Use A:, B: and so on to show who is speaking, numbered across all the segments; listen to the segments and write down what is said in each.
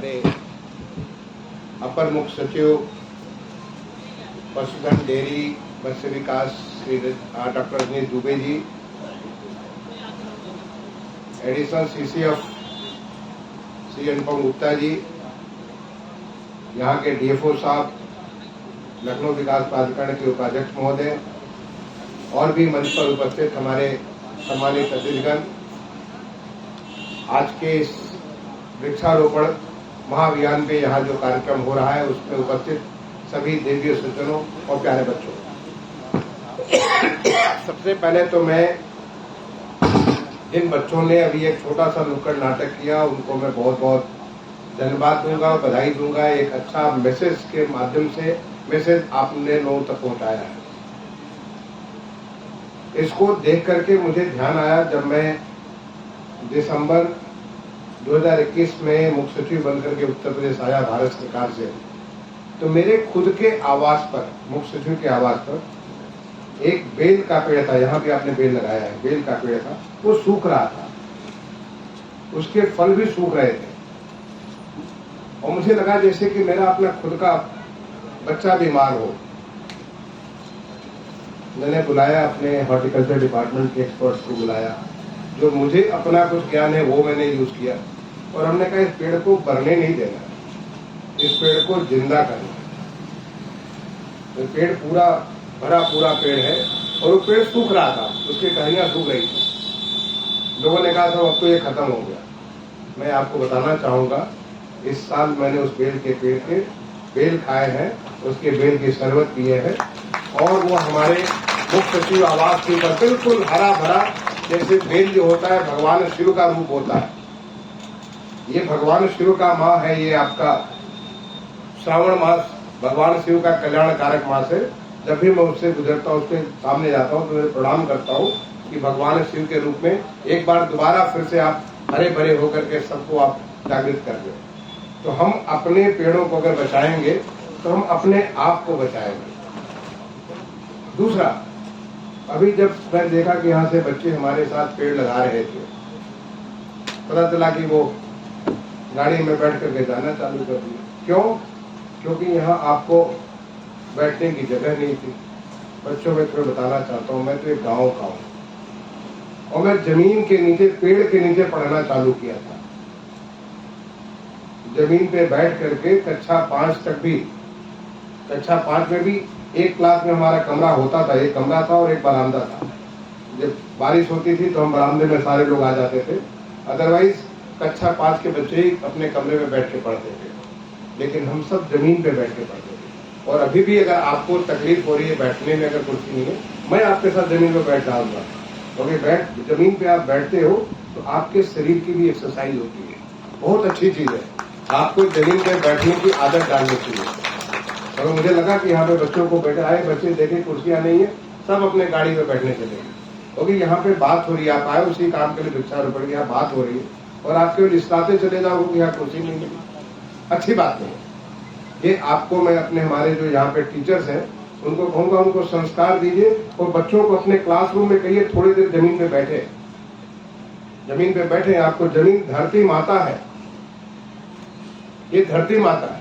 A: हमारे अपर मुख्य सचिव पशुधन डेयरी मत्स्य विकास Shri doctor Rajneesh Dubey ji, additional CCF Shri Anupam Gupta ji, यहाँ के DFO साहब, लखनऊ विकास प्राधिकरण के उपाध्यक्ष महोदय और भी मंच पर उपस्थित हमारे सम्मानित अतिथिगण, आज के इस वृक्षारोपण महाअभियान पे यहाँ जो कार्यक्रम हो रहा है उसमें उपस्थित सभी देवियों सज्जनों और प्यारे बच्चों, सबसे पहले तो मैं जिन बच्चों ने अभी एक छोटा सा नुक्कड़ नाटक किया उनको मैं बहुत बहुत धन्यवाद दूंगा, बधाई दूंगा। एक अच्छा मैसेज के माध्यम से मैसेज आपने लोगों तक पहुंचाया है। इसको देख करके मुझे ध्यान आया, जब मैं दिसंबर 2021 में मुख्य सचिव बनकर के उत्तर प्रदेश आया भारत सरकार से, तो मेरे खुद के आवास पर, मुख्य सचिव के आवास पर एक बेल का पेड़ था, यहाँ भी आपने बेल लगाया है, बेल का पेड़ था, वो सूख रहा था, उसके फल भी सूख रहे थे और मुझे लगा जैसे कि मेरा अपना खुद का बच्चा बीमार हो। मैंने बुलाया, अपने हॉर्टिकल्चर डिपार्टमेंट के एक्सपर्ट्स को बुलाया, जो मुझे अपना कुछ ज्ञान है वो मैंने यूज किया और हमने कहा इस पेड़ को मरने नहीं देना, इस पेड़ को जिंदा करना। तो पेड़ पूरा भरा पूरा पेड़ है और वो पेड़ सूख रहा था, उसकी टहनियां सूख रही थी। लोगों ने कहा था अब तो ये खत्म हो गया। मैं आपको बताना चाहूंगा, इस साल मैंने उस बेल के पेड़ के बेल खाए हैं, उसके बेल की शरबत पिए हैं और वो हमारे मुख्य सचिव आवास के ऊपर बिल्कुल हरा भरा, जैसे बेल जो होता है भगवान शिव का रूप होता है। ये भगवान शिव का माह है, ये आपका श्रावण मास भगवान शिव का कल्याण कारक मास है। जब भी मैं उससे गुजरता हूँ, उसके सामने जाता हूँ तो मैं प्रणाम करता हूँ कि भगवान शिव के रूप में एक बार दोबारा फिर से आप हरे भरे होकर के सबको आप जागृत कर दो। तो हम अपने पेड़ों को अगर बचाएंगे तो हम अपने आप को बचाएंगे। दूसरा, अभी जब मैं देखा कि यहाँ से बच्चे हमारे साथ पेड़ लगा रहे थे, पता चला कि वो गाड़ी में बैठ करके जाना चालू कर दिया। क्यों? क्योंकि यहाँ आपको बैठने की जगह नहीं थी। बच्चों में तुम्हें बताना चाहता हूँ, मैं तो एक गाँव का हूँ और मैं जमीन के नीचे, पेड़ के नीचे पढ़ना चालू किया था। जमीन पे बैठ करके कक्षा 5 तक भी, कक्षा 5 में भी एक क्लास में हमारा कमरा होता था, एक कमरा था और एक बरामदा था। जब बारिश होती थी तो हम बरामदे में सारे लोग आ जाते थे, अदरवाइज कक्षा 5 के बच्चे ही अपने कमरे में बैठ के पढ़ते थे, लेकिन हम सब जमीन पे बैठ के पढ़ते थे। और अभी भी अगर आपको तकलीफ हो रही है बैठने में, अगर कुर्सी नहीं है, मैं आपके साथ जमीन पे बैठ जाऊंगा, क्योंकि जमीन पे आप बैठते हो तो आपके शरीर की भी एक्सरसाइज होती है, बहुत अच्छी चीज है। आपको जमीन पे बैठने की आदत डालनी चाहिए। और मुझे लगा कि यहाँ पे बच्चों को बैठे आए, बच्चे देखे कुर्सियां नहीं है, सब अपने गाड़ी पे बैठने चले गए, क्योंकि यहाँ पे बात हो रही है। आप आए उसी काम के लिए, वृक्षारोपण की यहाँ बात हो रही है और आप केवल इस्लाते चले जाओगे यहाँ कुर्सी नहीं मिली, अच्छी बात नहीं। ये आपको मैं अपने हमारे जो यहाँ पे टीचर्स हैं उनको कहूंगा, उनको संस्कार दीजिए और बच्चों को अपने क्लासरूम में कहिए थोड़ी देर जमीन पे बैठे, जमीन पे बैठे। आपको जमीन धरती माता है, ये धरती माता है,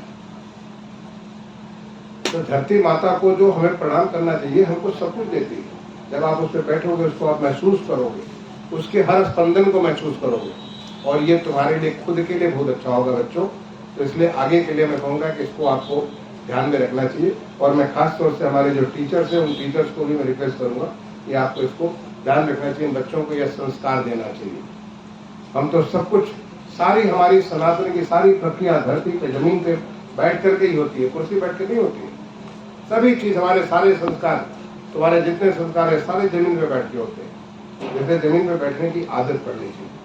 A: तो धरती माता को जो हमें प्रणाम करना चाहिए, हमको सब कुछ देती है। जब आप उस पर बैठोगे, उसको आप महसूस करोगे, उसके हर स्पंदन को महसूस करोगे और ये तुम्हारे लिए, खुद के लिए बहुत अच्छा होगा बच्चों। तो इसलिए आगे के लिए मैं कहूँगा कि इसको आपको ध्यान में रखना चाहिए और मैं खास तौर से हमारे जो टीचर्स हैं उन टीचर्स को भी मैं रिक्वेस्ट करूँगा कि आपको इसको ध्यान रखना चाहिए, बच्चों को यह संस्कार देना चाहिए। हम तो सब कुछ, सारी हमारी सनातन की सारी प्रक्रिया धरती पे जमीन पे बैठ करके ही होती है, कुर्सी बैठ के नहीं होती है। सभी चीज, हमारे सारे संस्कार, तुम्हारे जितने संस्कार है सारे जमीन पे बैठ के होते हैं। जैसे जमीन पे बैठने की आदत पड़नी चाहिए।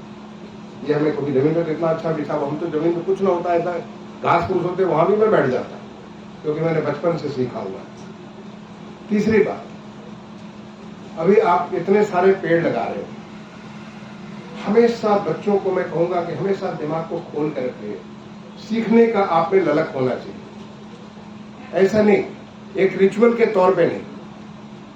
A: ये हमें कभी जमीन पे इतना अच्छा बिछा, हम तो जमीन पे कुछ ना होता है, ऐसा घास फूस होते वहां भी मैं बैठ जाता, क्योंकि मैंने बचपन से सीखा हुआ है। तीसरी बात, अभी आप इतने सारे पेड़ लगा रहे हो, हमेशा बच्चों को मैं कहूंगा कि हमेशा दिमाग को खोल कर रखिए, सीखने का आप में ललक होना चाहिए। ऐसा नहीं एक रिचुअल के तौर पे नहीं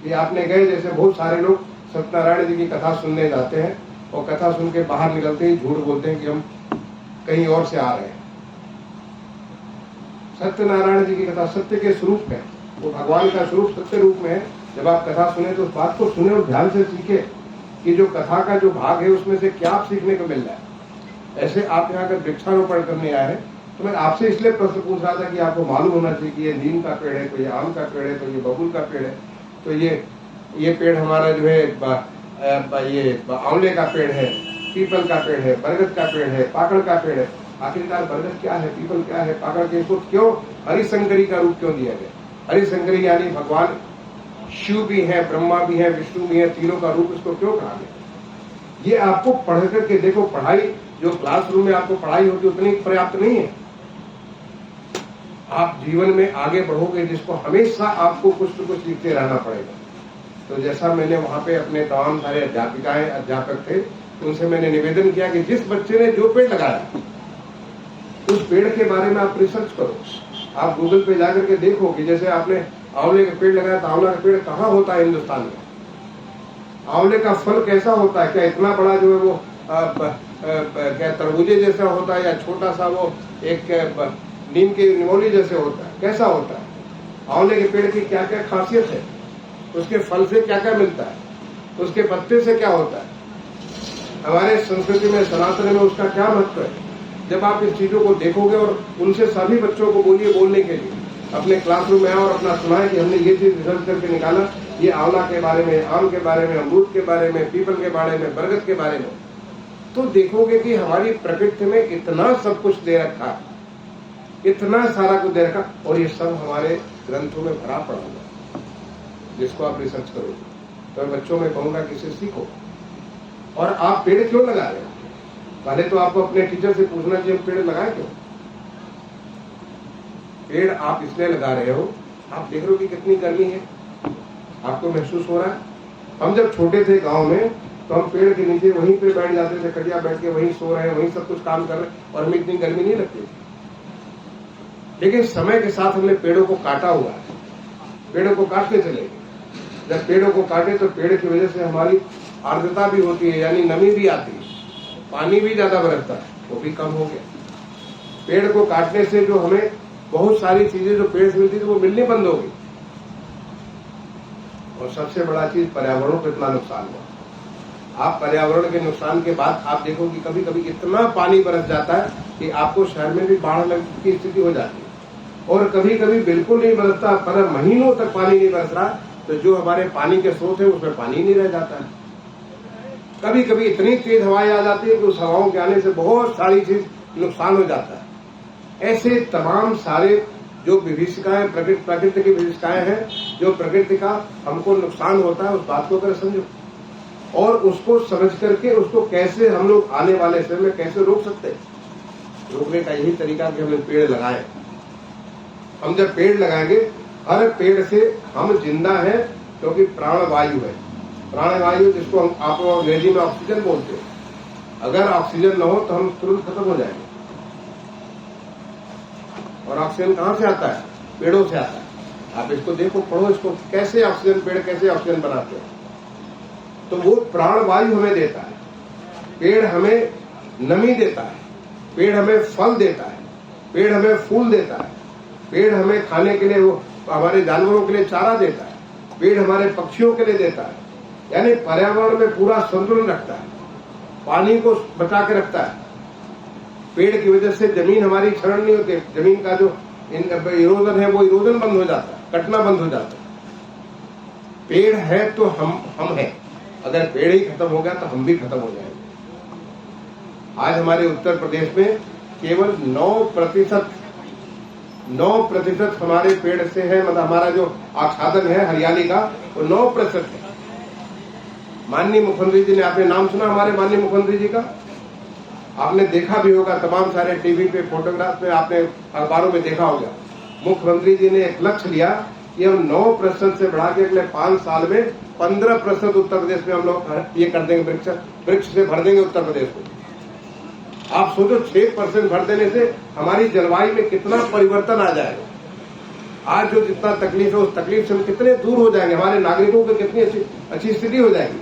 A: कि आपने गए, जैसे बहुत सारे लोग सत्यनारायण जी की कथा सुनने जाते हैं और कथा सुन के बाहर निकलते ही झूठ बोलते हैं कि हम कहीं और से आ रहे हैं। सत्यनारायण जी की कथा सत्य के स्वरूप में, वो भगवान का स्वरूप सत्य रूप में है। जब आप कथा सुने तो उस बात को सुने और ध्यान से सीखे कि जो कथा का जो भाग है उसमें से क्या आप सीखने को मिल रहा है। ऐसे आप यहाँ अगर वृक्षारोपण करने आए हैं तो मैं आपसे इसलिए प्रश्न पूछ रहा था कि आपको मालूम होना चाहिए कि ये नीम का पेड़ है, तो ये आम का पेड़ है, तो ये बबूल का पेड़ है, तो ये पेड़ हमारा जो है ये आंवले का पेड़ है, पीपल का पेड़ है, बरगद का पेड़ है, पाकड़ का पेड़ है। आखिरकार बरगद क्या है, पीपल क्या है, पाकड़ के इसको क्यों हरिशंकरी का रूप क्यों दिया गया? हरिशंकरी यानी भगवान शिव भी है, ब्रह्मा भी है, विष्णु भी है, तीनों का रूप इसको क्यों कहा गया? ये आपको पढ़ करके देखो। पढ़ाई जो क्लासरूम में आपको पढ़ाई होती है उतनी पर्याप्त नहीं है। आप जीवन में आगे बढ़ोगे जिसको हमेशा आपको कुछ न कुछ सीखते रहना पड़ेगा। तो जैसा मैंने वहां पे अपने तमाम सारे अध्यापिकाएं अध्यापक थे उनसे मैंने निवेदन किया कि जिस बच्चे ने जो पेड़ लगाया उस पेड़ के बारे में आप रिसर्च करो। आप गूगल पे जाकर के देखो कि जैसे आपने आंवले का पेड़ लगाया तो आंवला का पेड़ कहाँ होता है हिंदुस्तान में, आंवले का फल कैसा होता है, क्या इतना बड़ा जो है वो क्या तरबूजे जैसा होता है या छोटा सा वो एक नीम के निमोली जैसे होता है, कैसा होता है? आंवले के पेड़ की क्या क्या खासियत है, उसके फल से क्या क्या मिलता है, उसके पत्ते से क्या होता है, हमारे संस्कृति में सनातन में उसका क्या महत्व है। जब आप इस चीजों को देखोगे और उनसे सभी बच्चों को बोलिए बोलने के लिए अपने क्लासरूम में आओ और अपना सुनाए कि हमने ये चीज रिसर्च करके निकाला, ये आंवला के बारे में, आम के बारे में, अमरूद के बारे में, पीपल के बारे में, बरगद के बारे में, तो देखोगे कि हमारी प्रकृति में इतना सब कुछ दे रखा, इतना सारा कुछ दे रखा, और ये सब हमारे ग्रंथों में भरा पड़ा हुआ, जिसको आप रिसर्च करोगे। तो बच्चों में कहूंगा कि इसे सीखो। और आप पेड़ क्यों लगा रहे हो? पहले तो आपको अपने टीचर से पूछना चाहिए पेड़ लगाए क्यों? पेड़ आप इसलिए लगा रहे हो, आप देख रहे हो कि कितनी गर्मी है, आपको महसूस हो रहा है। हम जब छोटे थे गांव में तो हम पेड़ के नीचे वहीं पे बैठ जाते थे, कटिया बैठ के वहीं सो रहे हैं, वहीं सब कुछ काम कर रहे हैं और हमें इतनी गर्मी नहीं लगती थी। लेकिन समय के साथ हमने पेड़ों को काटा हुआ है, पेड़ों को काटते चले गए। जब पेड़ों को काटे तो पेड़ की वजह से हमारी आर्द्रता भी होती है, यानी नमी भी आती है, पानी भी ज्यादा बरसता है, वो भी कम हो गया। पेड़ को काटने से जो हमें बहुत सारी चीजें जो पेड़ से मिलती थी वो मिलनी बंद हो गई। और सबसे बड़ा चीज पर्यावरण को इतना नुकसान हुआ। आप पर्यावरण के नुकसान के बाद आप देखो कि कभी कभी इतना पानी बरस जाता है कि आपको शहर में भी बाढ़ की स्थिति हो जाती है, और कभी कभी बिल्कुल नहीं बरसता, पर महीनों तक पानी नहीं बरस रहा, तो जो हमारे पानी के स्रोत है उसमें पानी नहीं रह जाता है। कभी कभी इतनी तेज हवाएं आ जाती है कि उस हवाओं के आने से बहुत सारी चीज नुकसान हो जाता है। ऐसे तमाम सारे जो विभीषिकाएं, प्रकृति की विभीषिकाएं हैं, जो प्रकृति का हमको नुकसान होता है, उस बात को अगर समझो और उसको समझ करके उसको कैसे हम लोग आने वाले समय में कैसे रोक सकते हैं। रोकने का यही तरीका कि हम लोग पेड़ लगाएं। हम जब पेड़ लगाएंगे, हर पेड़ से हम जिंदा हैं, क्योंकि प्राणवायु है। प्राणवायु जिसको हम आप अंग्रेजी में ऑक्सीजन बोलते हैं, अगर ऑक्सीजन न हो तो हम तुरंत खत्म हो जाएंगे। और ऑक्सीजन कहां से आता है? पेड़ों से आता है। आप इसको देखो, पढ़ो इसको, कैसे ऑक्सीजन, पेड़ कैसे ऑक्सीजन बनाते हैं। तो वो प्राणवायु हमें देता है, पेड़ हमें नमी देता है, पेड़ हमें फल देता है, पेड़ हमें फूल देता है, पेड़ हमें खाने के लिए, वो हमारे जानवरों के लिए चारा देता है, पेड़ हमारे पक्षियों के लिए देता है। यानी पर्यावरण में पूरा संतुलन रखता है, पानी को बचा के रखता है। पेड़ की वजह से जमीन हमारी क्षरण नहीं होती, जमीन का जो इरोजन है वो इरोजन बंद हो जाता है, कटना बंद हो जाता है। पेड़ है तो हम हैं, अगर पेड़ ही खत्म हो गया तो हम भी खत्म हो जाएंगे। आज हमारे उत्तर प्रदेश में केवल 9% हमारे पेड़ से है, मतलब हमारा जो आच्छादन है हरियाली का वो 9% है। माननीय मुख्यमंत्री जी ने, आपने नाम सुना हमारे माननीय मुख्यमंत्री जी का? आपने देखा भी होगा, तमाम सारे टीवी पे, फोटोग्राफ पे, आपने अखबारों में देखा होगा। मुख्यमंत्री जी ने एक लक्ष्य लिया कि हम 9% से बढ़ा के अगले 5 साल में 15% उत्तर प्रदेश में हम लोग ये कर देंगे, वृक्ष से भर देंगे उत्तर प्रदेश को। आप सोचो 6% भर देने से हमारी जलवायु में कितना परिवर्तन आ जाएगा। आज जो जितना तकलीफ है उस तकलीफ से हम कितने दूर हो जाएंगे, हमारे नागरिकों की कितनी अच्छी स्थिति हो जाएगी।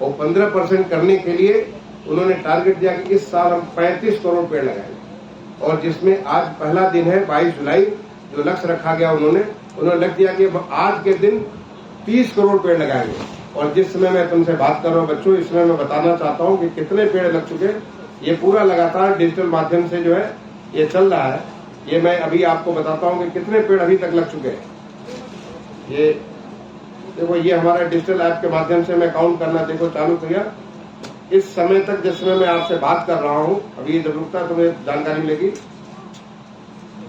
A: और 15% करने के लिए उन्होंने टारगेट दिया कि इस साल हम 35 करोड़ पेड़ लगाएंगे। और जिसमें आज पहला दिन है 22 जुलाई, जो लक्ष्य रखा गया उन्होंने लक्ष्य दिया कि आज के दिन 30 करोड़ पेड़ लगाएंगे। और जिस समय मैं तुमसे बात कर रहा हूँ बच्चों, इसमें मैं बताना चाहता हूँ कि कितने पेड़ लग चुके। ये पूरा लगातार डिजिटल माध्यम से जो है ये चल रहा है। ये मैं अभी आपको बताता हूँ कि कितने पेड़ अभी तक लग चुके हैं। ये देखो, ये हमारा डिजिटल ऐप के माध्यम से मैं काउंट करना देखो चालू किया। इस समय तक जिस समय मैं आपसे बात कर रहा हूँ, अभी जब रुकता तुम्हें जानकारी मिलेगी,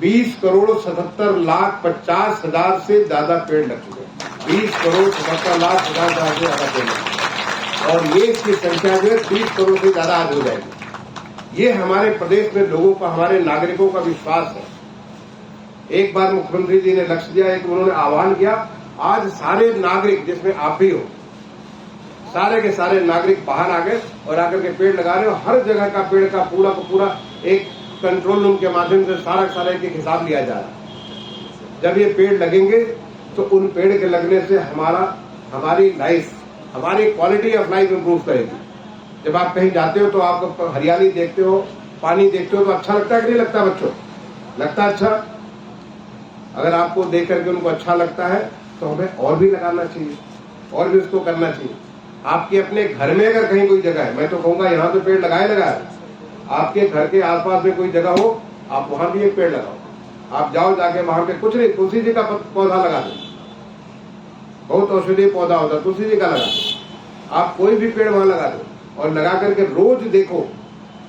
A: 20,77,50,000 से ज्यादा पेड़ लग चुके हैं। 20,77,50,000 से ज्यादा पेड़ लग चुके हैं। और ये इसकी संख्या जो है 30 करोड़ से ज्यादा आज हो जाएगी। ये हमारे प्रदेश में लोगों का, हमारे नागरिकों का विश्वास है। एक बार मुख्यमंत्री जी ने लक्ष्य दिया, एक उन्होंने आह्वान किया, आज सारे नागरिक, जिसमें आप भी हो, सारे के सारे नागरिक बाहर आ गए और आकर के पेड़ लगा रहे हो। हर जगह का पेड़ का पूरा एक कंट्रोल रूम के माध्यम से सारा एक हिसाब लिया जा रहा है। जब ये पेड़ लगेंगे तो उन पेड़ के लगने से हमारी लाइफ, हमारी क्वालिटी ऑफ लाइफ इंप्रूव करेगी। जब आप कहीं जाते हो तो आप हरियाली देखते हो, पानी देखते हो, तो अच्छा लगता है कि नहीं लगता बच्चों? लगता है अच्छा। अगर आपको देख करके उनको अच्छा लगता है तो हमें और भी लगाना चाहिए, और भी उसको करना चाहिए। आपके अपने घर में अगर कहीं कोई जगह है, मैं तो कहूंगा यहाँ तो पेड़ लगाए। आपके घर के आसपास में कोई जगह हो, आप वहां भी एक पेड़ लगाओ। आप जाओ, जाके वहां पे कुछ नहीं, तुलसी जी का पौधा लगा दो, बहुत औषधीय पौधा होता है, तुलसी जी का लगा दो। आप कोई भी पेड़ वहां लगा दो और लगा करके रोज देखो।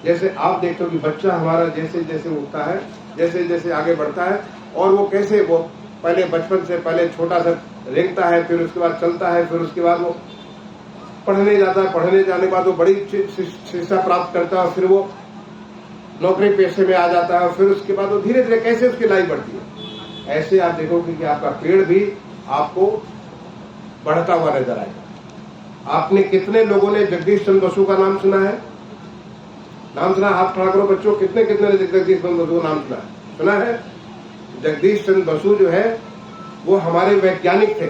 A: जैसे आप देखते हो कि बच्चा हमारा जैसे जैसे उठता है, जैसे जैसे आगे बढ़ता है, और वो कैसे, वो पहले बचपन से पहले छोटा सा रेंगता है, फिर उसके बाद चलता है, फिर उसके बाद वो पढ़ने जाता है, पढ़ने जाने के बाद वो बड़ी शिक्षा प्राप्त करता है, और फिर वो नौकरी पेशे में आ जाता है, और फिर उसके बाद वो धीरे धीरे कैसे उसकी लाइफ बढ़ती है। ऐसे आप देखोगे कि आपका पेड़ भी आपको बढ़ता हुआ नजर आएगा। आपने कितने लोगों ने जगदीश चंद्र बसु का नाम सुना है? नाम सुना? हाथ खड़ा करो बच्चों, कितने कितने ने जगदीश चंद्र बसु का नाम सुना है? सुना है? जगदीश चंद्र बसु जो है वो हमारे वैज्ञानिक थे,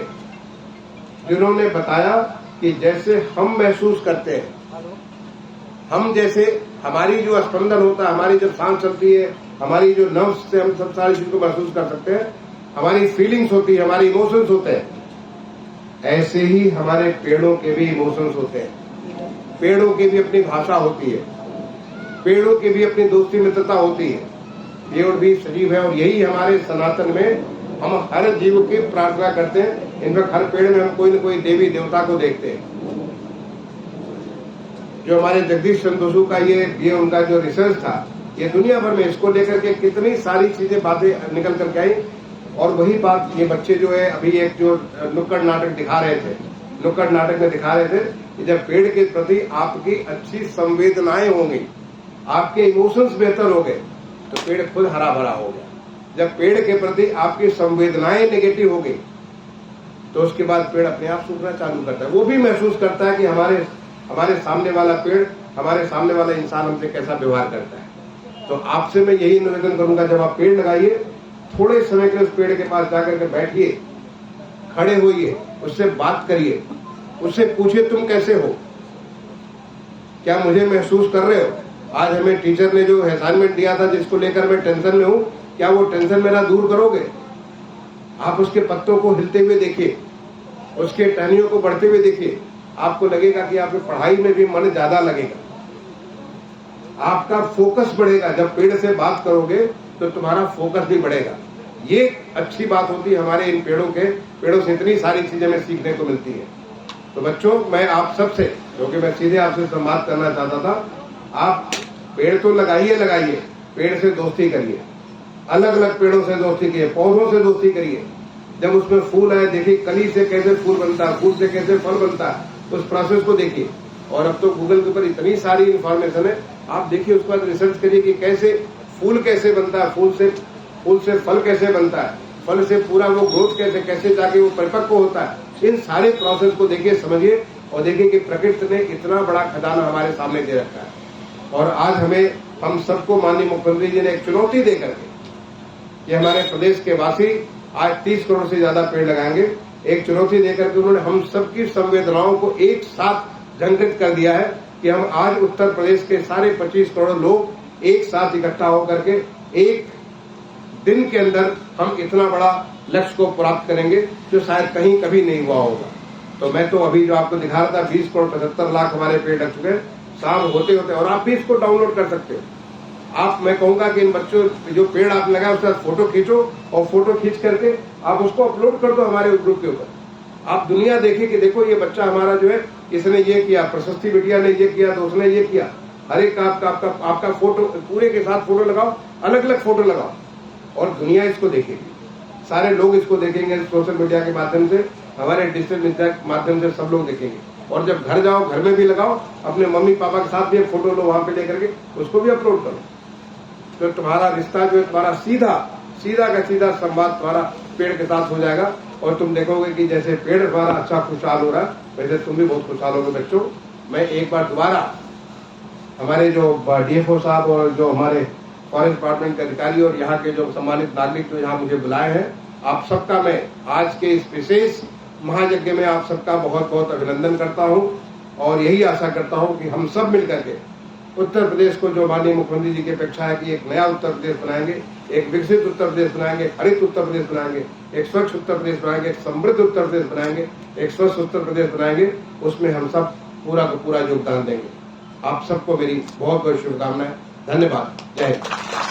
A: जिन्होंने बताया कि जैसे हम महसूस करते हैं, हम जैसे हमारी जो स्पंदन होता है, हमारी जब सांस चलती है, हमारी जो नर्व्स से हम सब सारी चीज को महसूस कर सकते हैं, हमारी फीलिंग्स होती है, हमारे इमोशंस होते हैं, ऐसे ही हमारे पेड़ों के भी इमोशंस होते हैं। पेड़ों की भी अपनी भाषा होती है, पेड़ों की भी अपनी दोस्ती मित्रता होती है। पेड़ भी सजीव है, और यही हमारे सनातन में हम हर जीव की प्रार्थना करते हैं। इनफैक्ट हर पेड़ में हम कोई न कोई देवी देवता को देखते हैं। जो हमारे जगदीश चंद्र बसु का ये उनका जो रिसर्च था, ये दुनिया भर में इसको लेकर के कितनी सारी चीजें, बातें निकल करके आई। और वही बात ये बच्चे जो है अभी एक जो नुक्कड़ नाटक दिखा रहे थे, नुक्कड़ नाटक में दिखा रहे थे कि जब पेड़ के प्रति आपकी अच्छी संवेदनाएं होंगी, आपके इमोशंस बेहतर हो गए, तो पेड़ खुद हरा भरा हो गया। जब पेड़ के प्रति आपकी संवेदनाएं नेगेटिव हो गई, तो उसके बाद पेड़ अपने आप सूखना चालू करता है। वो भी महसूस करता है कि हमारे सामने वाला पेड़, हमारे सामने वाला इंसान हमसे कैसा व्यवहार करता है। तो आपसे मैं यही निवेदन करूंगा, जब आप पेड़ लगाइए, थोड़े समय के उस पेड़ के पास जाकर के बैठिए, खड़े होइए, उससे बात करिए, उससे पूछिए तुम कैसे हो, क्या मुझे महसूस कर रहे हो? आज हमें टीचर ने जो असाइनमेंट दिया था, जिसको लेकर मैं टेंशन में हूं, क्या वो टेंशन मेरा दूर करोगे? आप उसके पत्तों को हिलते हुए देखिए, उसके टहनियों को बढ़ते हुए देखिए, आपको लगेगा कि आपकी पढ़ाई में भी मन ज्यादा लगेगा, आपका फोकस बढ़ेगा। जब पेड़ से बात करोगे तो तुम्हारा फोकस भी बढ़ेगा। ये अच्छी बात होती है हमारे इन पेड़ों से इतनी सारी चीजें हमें सीखने को मिलती है। तो बच्चों, मैं आप सबसे, क्योंकि मैं सीधे आपसे संवाद करना चाहता था, आप पेड़ तो लगाइए, पेड़ से दोस्ती करिए, अलग अलग पेड़ों से दोस्ती करिए, पौधों से दोस्ती करिए। जब उसमें फूल आए, देखिए कली से कैसे फूल बनता है, फूल से कैसे फल बनता है, उस प्रोसेस को देखिए। और अब तो गूगल के ऊपर इतनी सारी इंफॉर्मेशन है, आप देखिए, उसके बाद रिसर्च करिए कि कैसे फूल कैसे बनता है, फूल से फल कैसे बनता है, फल से पूरा वो ग्रोथ कैसे जाके वो परिपक्व होता है। इन सारे प्रोसेस को देखिए, समझिए, और देखिए कि प्रकृति ने इतना बड़ा खजाना हमारे सामने दे रखा है। और आज हम सबको माननीय मुख्यमंत्री जी ने एक चुनौती दे करके, ये हमारे प्रदेश के वासी आज 30 करोड़ से ज्यादा पेड़ लगाएंगे, एक चुनौती देकर के उन्होंने हम सबकी संवेदनाओं को एक साथ झंकृत कर दिया है कि हम आज उत्तर प्रदेश के सारे 25 करोड़ लोग एक साथ इकट्ठा होकर के एक दिन के अंदर हम इतना बड़ा लक्ष्य को प्राप्त करेंगे जो शायद कहीं कभी नहीं हुआ होगा। तो मैं तो अभी जो आपको दिखा रहा था 20 करोड़ 75 लाख हमारे पेड़ लग चुके हैं, शाम होते होते, और आप भी इसको डाउनलोड कर सकते हो। आप, मैं कहूंगा कि इन बच्चों जो पेड़ आप लगाए उसके साथ फोटो खींचो और फोटो खींच करके आप उसको अपलोड कर दो हमारे ग्रुप के ऊपर। आप दुनिया देखे कि देखो ये बच्चा हमारा जो है इसने ये किया, प्रशस्ति बिटिया ने ये किया, तो उसने ये किया। हर एक आपका फोटो पूरे के साथ फोटो लगाओ, अलग अलग फोटो लगाओ और दुनिया इसको देखेगी, सारे लोग इसको देखेंगे, सोशल मीडिया के माध्यम से, हमारे डिजिटल मीडिया के माध्यम से सब लोग देखेंगे। और जब घर जाओ, घर में भी लगाओ, अपने मम्मी पापा के साथ भी एक फोटो लो, वहां पे लेकर के उसको भी अपलोड करो। तो तुम्हारा रिश्ता जो है तुम्हारा सीधा का सीधा संवाद तुम्हारा पेड़ के साथ हो जाएगा और तुम देखोगे कि जैसे पेड़ तुम्हारा अच्छा खुशहाल हो रहा है वैसे तुम भी बहुत खुशहाल होगे। बच्चों, मैं एक बार दोबारा हमारे जो DFO साहब और जो हमारे फॉरेस्ट डिपार्टमेंट के अधिकारी और यहाँ के जो सम्मानित नागरिक जो यहाँ मुझे बुलाए हैं, आप सबका मैं आज के इस विशेष महायज्ञ में आप सबका बहुत बहुत अभिनंदन करता हूँ और यही आशा करता हूँ कि हम सब मिलकर के उत्तर प्रदेश को, जो माननीय मुख्यमंत्री जी की अपेक्षा है कि एक नया उत्तर प्रदेश बनाएंगे, एक विकसित उत्तर प्रदेश बनाएंगे, हरित उत्तर प्रदेश बनाएंगे, एक स्वच्छ उत्तर प्रदेश बनाएंगे, एक समृद्ध उत्तर प्रदेश बनाएंगे, एक स्वस्थ उत्तर प्रदेश बनाएंगे, उसमें हम सब पूरा का पूरा योगदान देंगे। आप सबको मेरी बहुत बहुत शुभकामनाएं। धन्यवाद। जय हिंद।